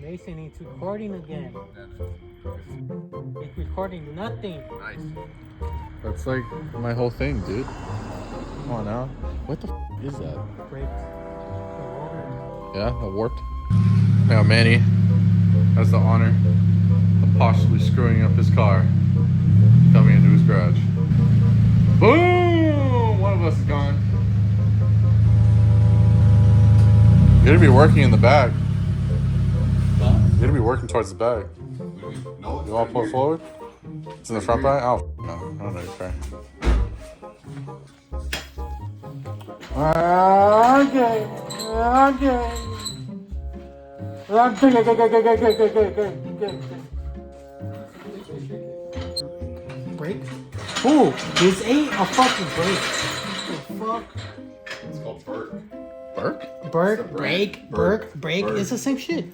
Mason, it's recording again. It's recording nothing. Nice. That's like my whole thing, dude. Come on now. What the is that? Brakes. Yeah, that warped. Now Manny has the honor of possibly screwing up his car coming into his garage. Boom! One of us is gone. You're gonna be working in the back. You're gonna be working towards the back. No, You want to pull it forward? It's in the front back? Oh, no. I don't know. Okay. Brake? Oh, this ain't a fucking brake. What the fuck? it's called Burke. Burke? Burke, brake, Burke, brake. Burke. It's the same shit.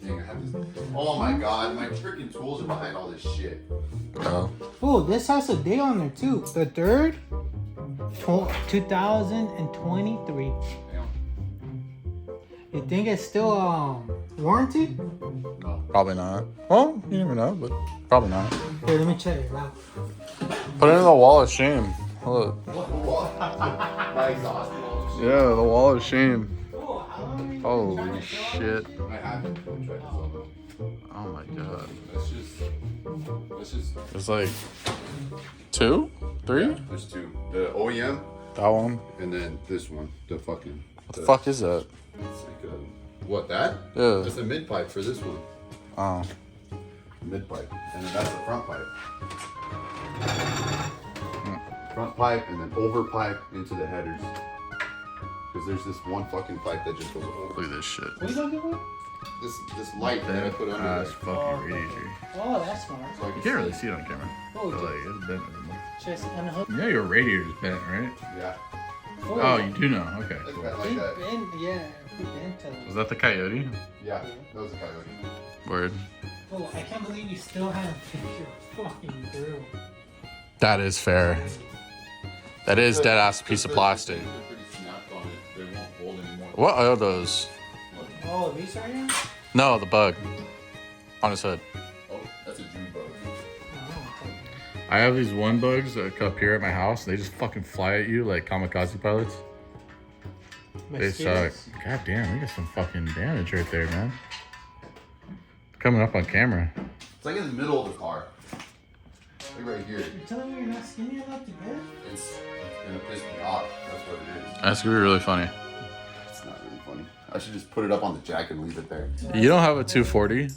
Dang, I have this. Oh my god, my freaking tools are behind all this shit. Oh. Oh, this has a date on there too. The 3rd, 2023. Damn. You think it's still warranted? No. Probably not. Well, you never know, but probably not. Here, let me check it out. Put it in the wall of shame. Look. My exhaust wall. Yeah, the wall of shame. Oh, how long are you Holy trying to shit. I haven't tried this on. Oh my god. Let's just. There's like 2? 3? Yeah, there's two. The OEM That one. and then this one. The fucking. What the fuck is that? It's like a. What, that? Yeah. That's the mid pipe for this one. Oh. Mid pipe. And then that's the front pipe. Front pipe and then over pipe into the headers. Because there's this one fucking pipe that just goes over. Look at this shit. What are you looking for? This light that I put under there. That's fucking radiator. Oh, that's smart. So I You can can't see. really see it on camera. Oh, But like, it's bent anymore. just unhook. You know your radiator's bent, right? Yeah. Oh, you do know. Okay, It's cool. bent like that. Was that the coyote? Yeah, that was a coyote. Word. Oh, I can't believe you still haven't fixed your fucking grill. That is fair. That is dead ass piece of plastic. They're pretty snapped on it. They won't hold anymore. What are those? Oh, these are you? No, the bug on his hood. Oh, that's a June bug. I have these one bugs that come up here at my house. They just fucking fly at you like kamikaze pilots. They suck. God damn, we got some fucking damage right there, man. Coming up on camera. It's like in the middle of the car. Like right here. You're telling me you're not skinny enough to get it? It's gonna piss me off. That's what it is. That's gonna be really funny. It's not really funny. I should just put it up on the jack and leave it there. You don't have a 240.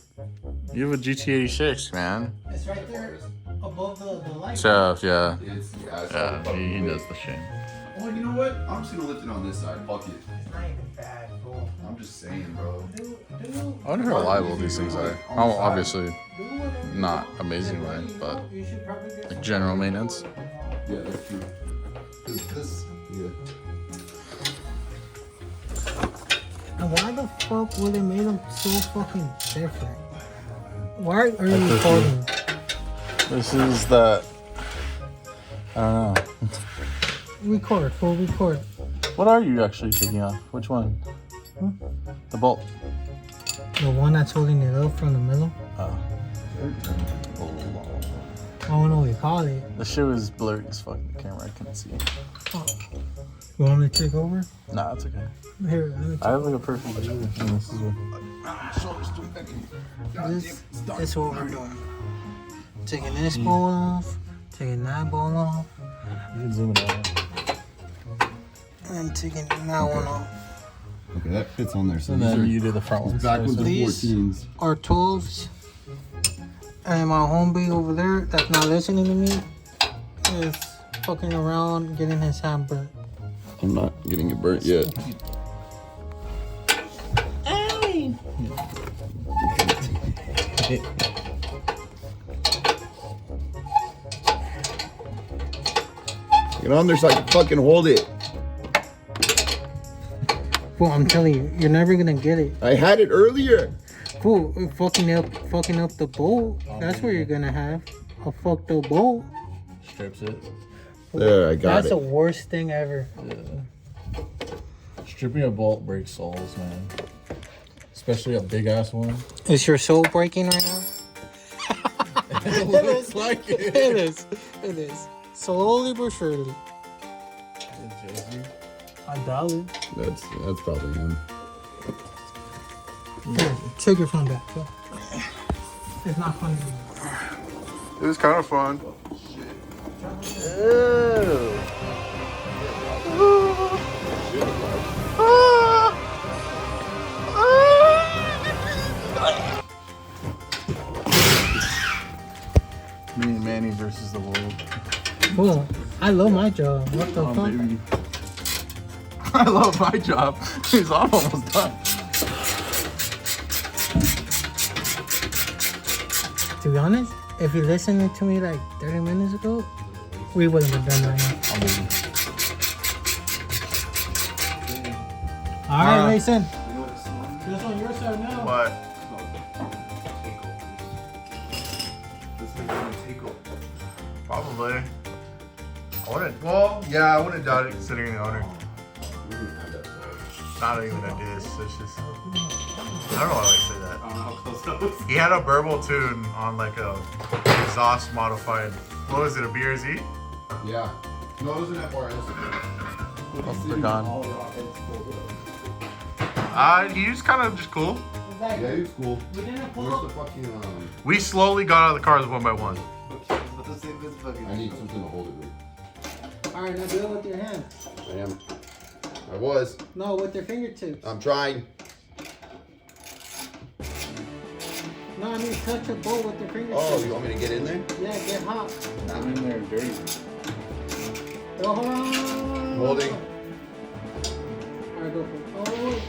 You have a GT86, man. It's right there above the light. So, yeah. It's Yeah, he does the shit. Oh, you know what? I'm just gonna lift it on this side. Fuck it. It's not even bad, bro. I'm just saying, bro. I wonder how reliable these things are. Oh, obviously Do not amazingly, but you should probably get like general maintenance. Yeah, that's true. This, yeah. And why the fuck would they make them so fucking different? Why are you recording? This is the. I don't know. Record, full record. What are you actually taking off? Which one? The bolt. The one that's holding it up from the middle? Oh. I don't know what you call it. The shit was blurry as fuck in the camera. I couldn't see it. Oh. You want me to take over? Nah, it's okay. Here, let me I have like a perfect view. And this is what. This is what we're doing. Taking this bowl off, taking that bowl off, You can zoom it out. and taking that one off. Okay, that fits on there. So And then you do the front ones. backwards and These 14s. are 12s. And my homie over there that's not listening to me is fucking around getting his hand burnt. I'm not getting it burnt yet. Get on there so I can fucking hold it. Fool, I'm telling you, you're never gonna get it. I had it earlier. Fool, fucking up the bolt. That's where you're gonna have a fucked up bolt. Strips it. There, I got That's the worst thing ever. Yeah. Stripping a bolt breaks souls, man. Especially a big ass one. Is your soul breaking right now? It looks like it. It is. It is. Slowly but surely. I doubt it. That's probably him. Here, take your phone back. Go. It's not funny anymore. It was kind of fun. Me and Manny versus the world. Cool. I love my job. What the fuck? Baby. I love my job. He's almost done. To be honest, if you listened to me like 30 minutes ago, we wouldn't have done right now. Alright, Mason. This on your side now. What? Probably. I wouldn't. Well, yeah, I wouldn't doubt it considering the owner. Not even a diss. It's just. I don't know why I say that. I don't know how close that was. He had a burble tune on like a exhaust modified. What was it? A BRZ? Yeah. No, it was an FRS. They're gone. He was kind of just cool. Yeah, he was cool. We didn't pull Where's the up. fucking We slowly got out of the cars one by one. I need something to hold it with. Alright, now do it with your hand. I was. No, with your fingertips. I'm trying. No, I mean touch the bowl with your fingertips. Oh, you want me to get in there? Yeah, get hot. I'm in there dirty. Go hold on. Holding. Alright, go for it. Oh,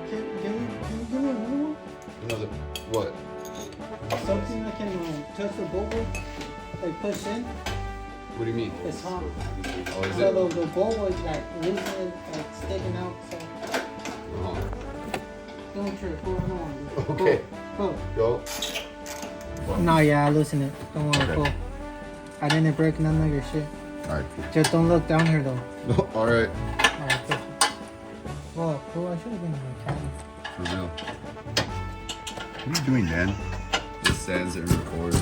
can you give me another one? Another. What? Something I can touch the bowl with? Like push in? What do you mean? It's hot. Oh, is So it? the bowl was like loosened, like sticking out. So Uh-huh. don't trip. Go on. Okay. Go. Go. No, yeah, I loosen it. Don't worry. Go. I didn't break none of your shit. Alright, Just don't look down here though. cool. Alright. Alright, push it. Well, cool. I should have been in my cabin. For real. What are you doing, Dan? Just stands there and records.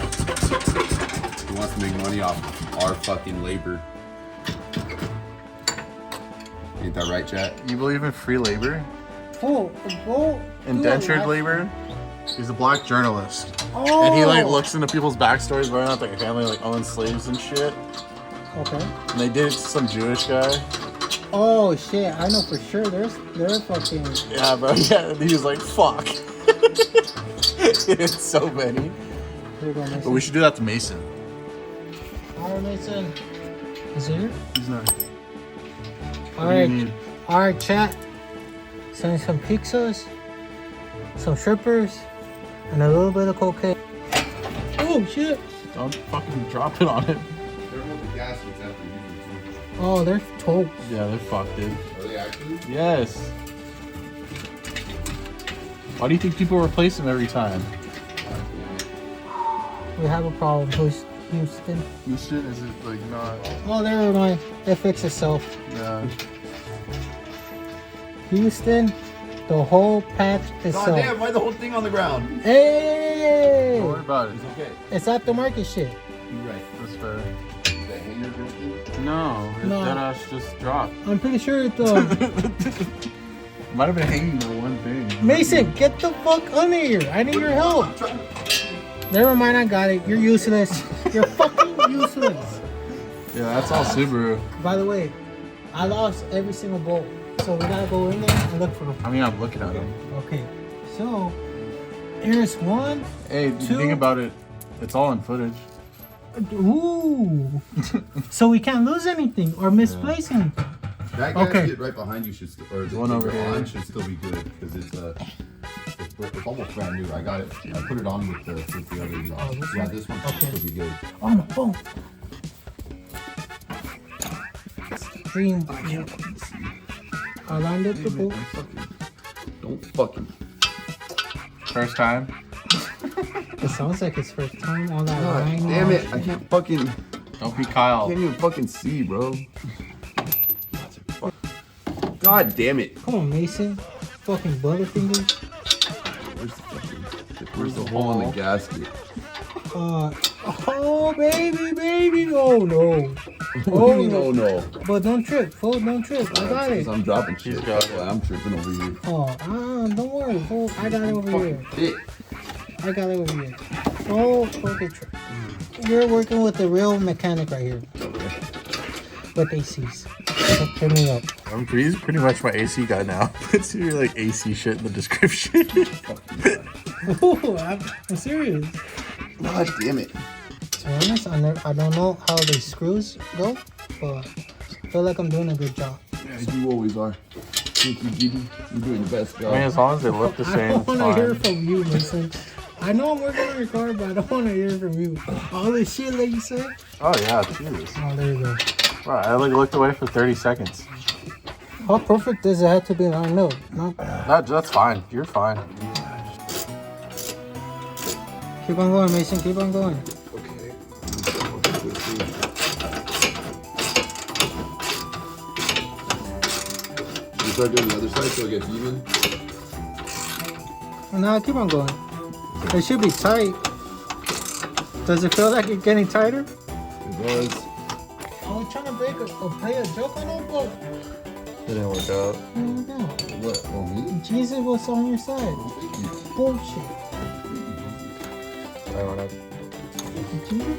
He wants to make money off our fucking labor. Ain't that right, chat? You believe in free labor? Cool. Go. Indentured labor? He's a black journalist. Oh. And he like looks into people's backstories where not like a family like owns slaves and shit. Okay. And they did it to some Jewish guy. Oh shit! I know for sure. They're fucking. Yeah, bro. Yeah, and he was like, fuck. It's so many. Here you go, Mason. But we should do that to Mason. Alright, Mason. Is it here? He's not. Alright. Alright, chat. Send some pizzas, some strippers, and a little bit of cocaine. Oh shit! Don't fucking drop it on it. They're holding gaskets after you. Oh, they're toast. Yeah, they're fucked, dude. Are they actually? Yes. Why do you think people replace them every time? We have a problem. Houston. Houston, is it like not? Oh, never mind. It fixed itself. Yeah. Houston, the whole patch itself. God damn, why the whole thing on the ground? Hey! Don't worry about it. It's okay. It's aftermarket shit. You're right. That's fair. Is the hanger broken? No, his No. dead ass just dropped. I'm pretty sure it's Might have been hanging the one thing. Mason, get the fuck under here. I need your help. Never mind, I got it. You're useless. You're fucking useless. Yeah, that's all Subaru. By the way, I lost every single bolt. So we gotta go in there and look for them. I mean, I'm looking at him. Okay. So, here's one. Hey, Two. think about it. It's all in footage. Ooh. So we can't lose anything or misplace anything. That Okay. gasket right behind you should still, or the one over one here. on should still be good because it's almost brand new. I got it. I put it on with the other. Oh, this Yeah, one? this one should Okay. still be good. On the phone. Dream. I lined up the bolt. Don't fucking. First time. It sounds like his first time on that God line. damn it! I can't fucking. Don't be Kyle. Can't even fucking see, bro. God damn it! Come on, Mason. Fucking butterfingers. Where's the hole in the gasket? Oh baby, oh no. Oh no. But don't trip, fool, don't trip. I got it. I'm dropping shit. He's got it. I'm tripping over here. Oh, don't worry, fool. I got it over here. Dick. I got it over here. Oh, okay, trip. You're working with the real mechanic right here. With ACs. So turn me up. He's pretty much my AC guy now. Put your like AC shit in the description. Ooh, I'm serious. God damn it. To be honest, I don't know how the screws go, but I feel like I'm doing a good job. Yeah, you always are. Thank you, GB. You're doing the best job. I mean, as long as they look the I same, don't it's want to fine. hear from you, Mason. I know I'm working on your car, but I don't want to hear from you. All this shit that you said. Oh yeah, Jesus. Oh, there you go. Wow, I like looked away for 30 seconds. How perfect does it have to be? I know. No. That's fine. You're fine. Keep on going, Mason. Keep on going. Okay. You start doing the other side so it gets even? No, keep on going. It should be tight. Does it feel like it's getting tighter? It does. I was trying to play a joke on it, but It didn't work out. no. What? Oh, me? Jesus was on your side. Thank you. Bullshit. I don't know. Jesus?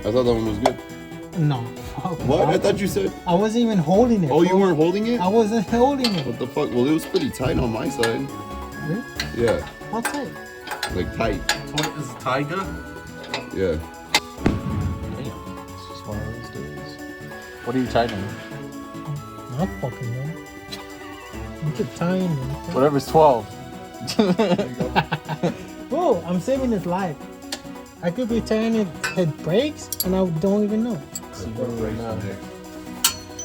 I thought that one was good. No. What? I thought you said. I wasn't even holding it. Oh, you bro. weren't holding it? I wasn't holding it. What the fuck? Well, it was pretty tight on my side. Really? Yeah. How tight? Like tight. What is Tiger? Yeah. It's just one of those days. What are you tightening? I fucking know. You keep tying me. Whatever's 12. Whoa, I'm saving his life. I could be tying his brakes and I don't even know. What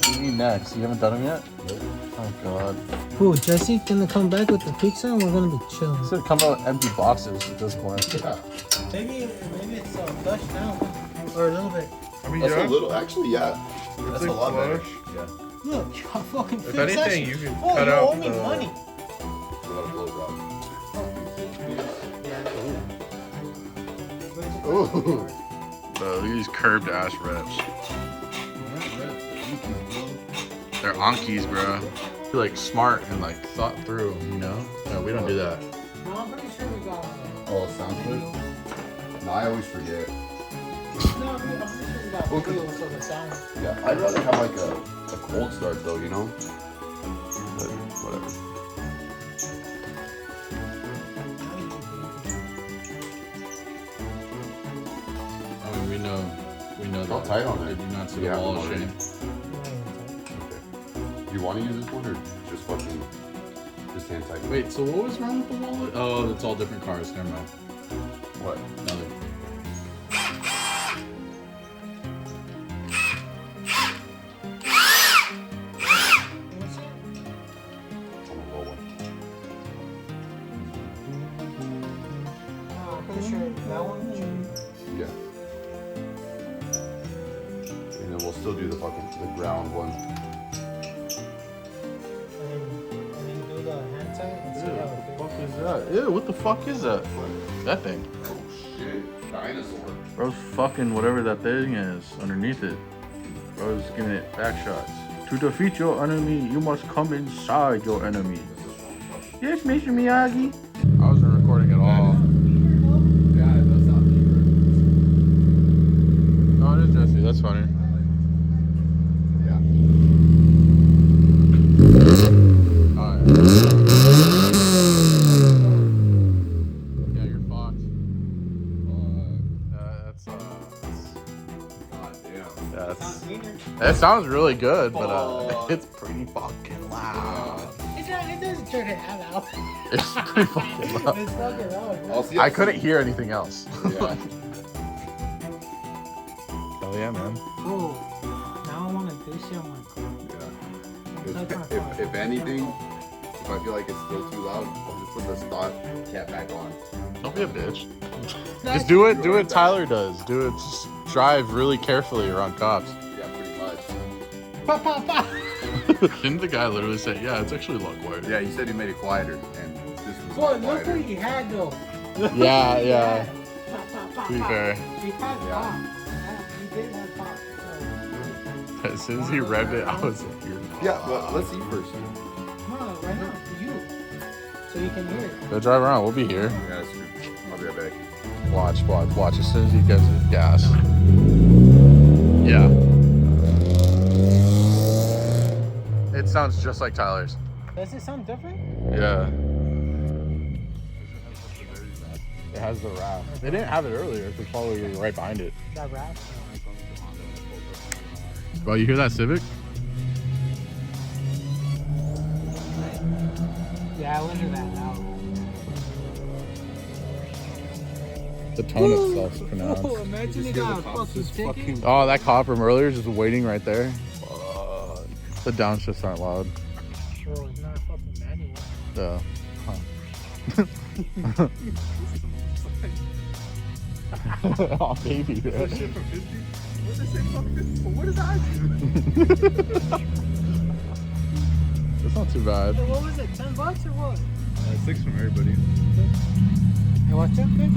do you mean next? You haven't done them yet? Oh god. Cool, Jesse's gonna come back with the pizza and we're gonna be chilling. It's gonna come out empty boxes at this point. Maybe it's flushed down. Or a little bit. I mean, That's a little. Actually, yeah. That's a lot better. Yeah. Look, I fucking fixed anything, that shit. you could Oh, cut you out owe me the- money. What about a blow job? Ooh. Look at these curved ass reps. They're Anki's, bro. They're like smart and like thought through, you know? No, we don't do that. No, I'm pretty sure we got one. Oh, it sounds good. No, I always forget. No, I'm pretty sure we got video so the sound. Yeah, I'd rather have like a cold start though, you know? But whatever. I mean, we know How tight on it? Did you not see Yeah, the wall of already. shame? Okay. You want to use this one or just fucking just hand tight? Wait, so what was wrong with the wallet? Oh, it's all different cars. Never mind. What? Nothing. On a low one. I'm pretty sure that one should Yeah. And then we'll still do the ground one. and then do the hand tie and see how it feels. What is that? Ew, what the fuck is that? That thing. Oh shit. Dinosaur. Bro's fucking whatever that thing is underneath it. Bro's giving it back shots. To defeat your enemy, you must come inside your enemy. Yes, Mr. Miyagi. I wasn't recording at all. Yeah, it does sound deeper. Oh, it is Jesse. That's funny. Yeah. Alright. Yeah, you're fucked. That's God damn. that's. That sounds really good, but it's pretty fucking loud. It doesn't turn it out. It's pretty fucking loud. It's fucking loud. I'll see. I couldn't hear anything else. Yeah. Hell yeah, man. Oh, now I want to dish on my car. Yeah. If anything, if I feel like it's still too loud, I'll just put the stock cap back on. Don't be a bitch. Just do it Tyler does. Do it, just drive really carefully around cops. Yeah, pretty much. Pa, pa, pa. Didn't the guy literally say, yeah, it's actually a lot quieter? Yeah, he said he made it quieter, and this was Boy, not look what quieter. he had though. Yeah, yeah. Pop, pop, pop, To be pop. fair. He had pop. He did have pop. As soon as he revved it, I was like, you're... Yeah, well, let's eat first. No, right now, for you. So you can hear it. Go drive around. We'll be here. Yeah, that's true. I'll be right back. Watch. As soon as he gets his gas. Yeah. It sounds just like Tyler's. Does it sound different? Yeah. It has the wrap. They didn't have it earlier. It's probably right behind it. That rap? Bro, you hear that Civic? Yeah, I wonder that loud. The tone itself's pronounced. Oh, imagine it got a fucking ticket. Oh, that cop from earlier just waiting right there. The downshifts aren't loud. Bro, it's not fucking manual. Yeah. Oh, baby, man. What does it say fuck 50? What does I do? That's not too bad. Hey, what was it? $10 or what? 6 from everybody. Hey, what's up, kid?